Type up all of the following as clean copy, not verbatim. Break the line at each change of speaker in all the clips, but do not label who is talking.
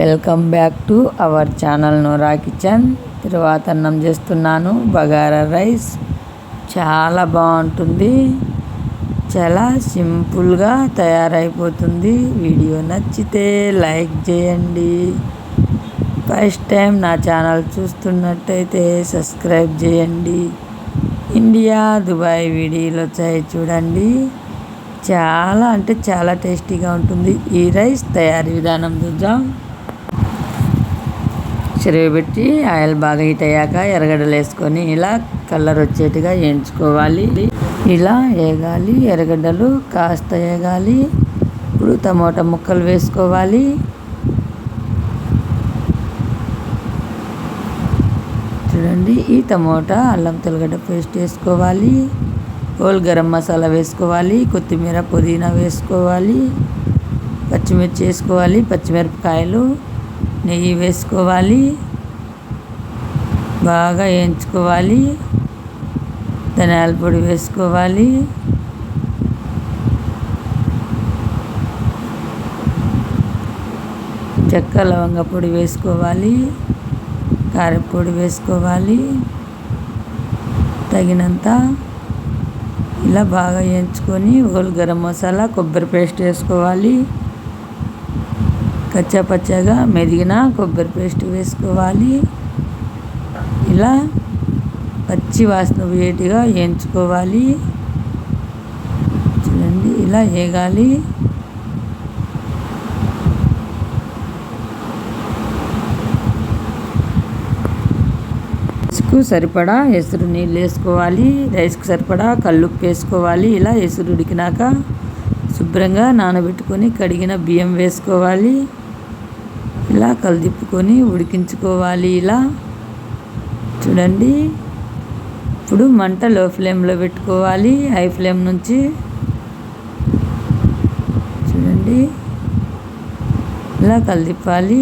Welcome back to our channel Nora kitchen. తర్వాత అన్నం చేస్తున్నాను, బగారా రైస్. చాలా బాగుంటుంది, చాలా సింపుల్గా తయారైపోతుంది. వీడియో నచ్చితే లైక్ చేయండి. ఫస్ట్ టైం నా ఛానల్ చూస్తున్నట్టయితే సబ్స్క్రైబ్ చేయండి. ఇండియా దుబాయ్ వీడియోలు వచ్చాయి చూడండి. చాలా అంటే చాలా టేస్టీగా ఉంటుంది. ఈ రైస్ తయారీ విధానం చూద్దాం. చెరగబెట్టి ఆయిల్ బాగా హీట్ అయ్యాక ఎర్రగడ్డలు వేసుకొని ఇలా కలర్ వచ్చేట్టుగా వేయించుకోవాలి. ఇలా వేగాలి, ఎర్రగడ్డలు కాస్త వేగాలి. ఇప్పుడు టమోటా ముక్కలు వేసుకోవాలి. చూడండి, ఈ టమోటా అల్లం తెల్లగడ్డ పేస్ట్ వేసుకోవాలి. హోల్ గరం మసాలా వేసుకోవాలి. కొత్తిమీర పుదీనా వేసుకోవాలి. పచ్చిమిర్చి వేసుకోవాలి. పచ్చిమిరపకాయలు, నెయ్యి వేసుకోవాలి. బాగా వేయించుకోవాలి. ధనియాల పొడి వేసుకోవాలి. చెక్క లవంగ పొడి వేసుకోవాలి. కారపొడి వేసుకోవాలి తగినంత. ఇలా బాగా వేయించుకొని హోల్ గరం మసాలా, కొబ్బరి పేస్ట్ వేసుకోవాలి. కచ్చా పచ్చగా మెదిగిన కొబ్బరి పేస్ట్ వేసుకోవాలి. ఇలా పచ్చి వాసన వేటిగా వేయించుకోవాలి. చూడండి, ఇలా వేగాలి. రైస్కు సరిపడా ఎసురు నీళ్ళు వేసుకోవాలి. రైస్కు సరిపడా కల్లుప్పు వేసుకోవాలి. ఇలా ఎసురు ఉడికినాక శుభ్రంగా నానబెట్టుకొని కడిగిన బియ్యం వేసుకోవాలి. ఇలా కలిదిప్పుకొని ఉడికించుకోవాలి. ఇలా చూడండి, ఇప్పుడు మంట లో ఫ్లేమ్లో పెట్టుకోవాలి. హై ఫ్లేమ్ నుంచి చూడండి, ఇలా కలిదిప్పాలి.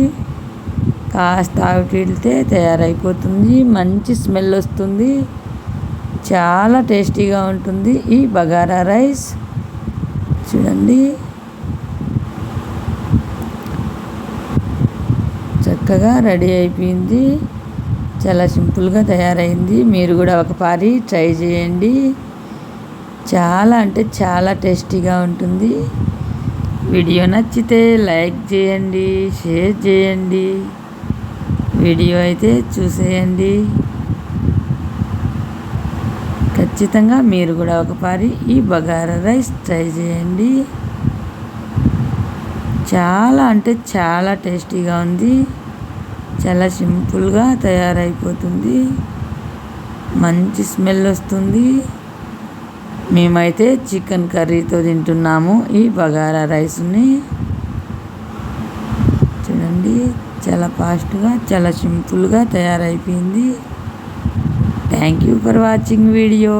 కాస్త ఆవిటిల్తే తయారైపోతుంది. మంచి స్మెల్ వస్తుంది. చాలా టేస్టీగా ఉంటుంది ఈ బగారా రైస్. చూడండి, చక్కగా రెడీ అయిపోయింది. చాలా సింపుల్గా తయారైంది. మీరు కూడా ఒకసారి ట్రై చేయండి. చాలా అంటే చాలా టేస్టీగా ఉంటుంది. వీడియో నచ్చితే లైక్ చేయండి, షేర్ చేయండి. వీడియో అయితే చూసేయండి. ఖచ్చితంగా మీరు కూడా ఒకసారి ఈ బగారా రైస్ ట్రై చేయండి. చాలా అంటే చాలా టేస్టీగా ఉంది. చాలా సింపుల్గా తయారైపోతుంది. మంచి స్మెల్ వస్తుంది. మేమైతే చికెన్ కర్రీతో తింటున్నాము ఈ బగారా రైస్ని. చూడండి, చాలా ఫాస్ట్గా చాలా సింపుల్గా తయారైపోయింది. Thank you for watching video.